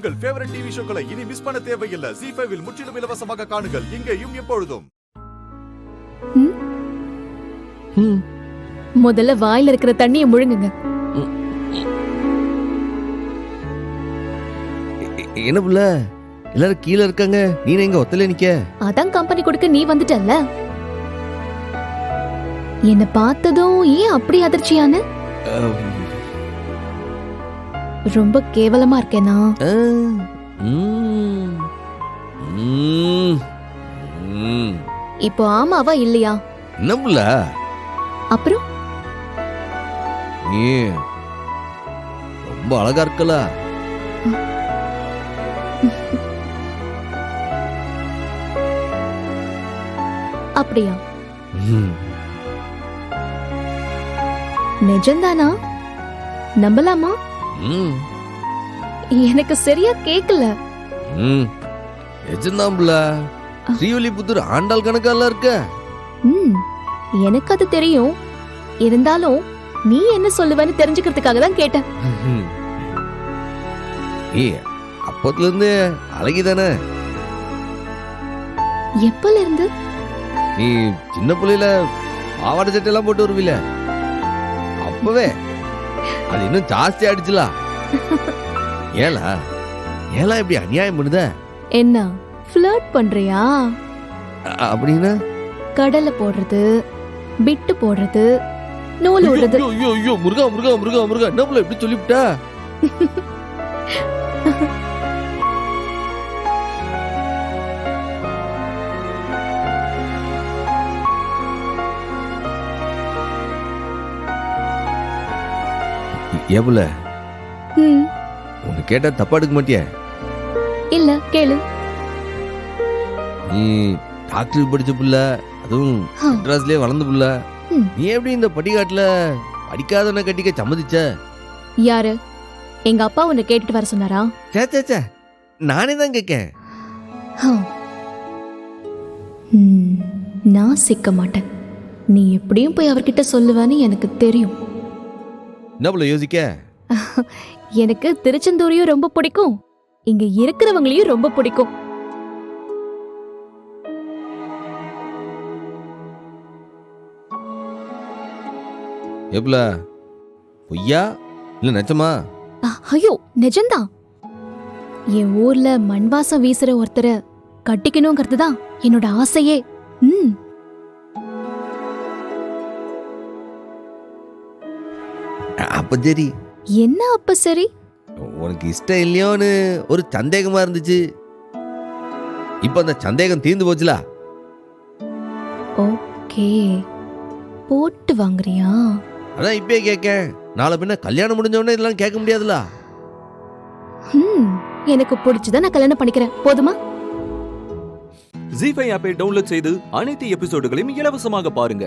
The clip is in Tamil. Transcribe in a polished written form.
உங்கள் ஃபேவரட் டிவி ஷோக்களை இனி மிஸ் பண்ண தேவையில்லை. ZEE5 இல் முற்றிலும் இலவசமாக காணுங்கள். இங்கேயும் எப்பொழுதும். முதல்ல வாயில இருக்கிற தண்ணியை முழுங்குங்க. என்ன புள்ள எல்லாரும் கீழே இருக்காங்க, நீ எங்க ஒத்தல நிக்க? அதான் கம்பெனி கொடுக்க நீ வந்துட்டல்ல. என்ன பார்த்ததும் ஏன் அப்படி அதிர்ச்சியான? ரொம்ப கேவலமா இருக்கேனா? இப்போ ஆமாவா இல்லையா? என்ன புள்ள? அப்புறம் நீ ரொம்ப அழகா இருக்கல. அப்படியா? நிஜம்தானா? நம்பலாமா? எனக்கு சரியா கேக்கல. நிஜம்தான் புள்ள. ஸ்ரீவில்லிபுத்தூர் ஆண்டாள் கணக்கால இருக்க. எனக்கு அது தெரியும். இருந்தாலும் நீ என்ன சொல்லுவேன்னு தெரிஞ்சுக்கிறதுக்காக தான் கேட்டேன். அப்பத்துல இருந்து அழகிதானே? எப்பல இருந்து? நீ சின்ன புள்ளையில பாவாடை சட்டை எல்லாம் போட்டு வருவில, அப்பவே அது இன்னும் ஜாஸ்தி ஆயிடுச்சுல. ஏலா ஏலா இப்படி அநியாயம் பண்ணுத? என்ன ஃப்ளர்ட் பண்றியா? அப்படின்னா கடலை போடுறது, பிட்டு போடுறது, நூல் ஓடுறது. ஐயோ ஐயோ முருகா முருகா முருகா முருகா, என்ன புள்ள இப்படி சொல்லிவிட்டா? ஏபுல உன்னை கேட்டா தப்பா எடுக்க மாட்டியா? இல்ல கேளு. நீ டாக்டர் படிச்ச புள்ள, அதுவும் மெட்ராஸ்லயே வளர்ந்த புள்ள. நீ எப்படி இந்த பட்டிக்காட்டுல படிக்காதவனை கட்டிக்க சம்மதிச்ச? யாரு? எங்க அப்பா உன்னை கேட்டுட்டு வர சொன்னாரா? சே நானே தான் கேட்கேன். நான் சிக்க மாட்டேன். நீ எப்படியும் போய் அவர்கிட்ட சொல்லுவான்னு எனக்கு தெரியும். என்ன புள்ள யோசிக்க? எனக்கு திருச்செந்தூரையும் ரொம்ப பிடிக்கும், இங்க இருக்கிறவங்களையும் ரொம்ப பிடிக்கும். எப்பல பொய்யா இல்ல நிஜமா? ஐயோ நிஜம்தான். என் ஊர்ல மண்வாசம் வீசுற ஒருத்தரை கட்டிக்கணுங்கிறது தான் என்னோட ஆசையே. அப்ப சரி. என்ன அப்ப சரி? உனக்கு இஷ்டம் இல்லையோன்னு ஒரு சந்தேகமா இருந்துச்சு. இப்ப அந்த சந்தேகம் தீர்ந்து போச்சுல. ஓகே, போட்டு வாங்குறியா? அதான் இப்பயே கேட்க. நாளை பின்ன கல்யாணம் முடிஞ்சவொடனே இதெல்லாம் கேட்க முடியாதுல. எனக்கு பிடிச்சத நான் கல்யாணம் பண்ணிக்கிறேன், போதுமா? ZEE5 ஆப்பை டவுன்லோட் செய்து அனைத்து எபிசோடுகளையும் இலவசமாக பாருங்க.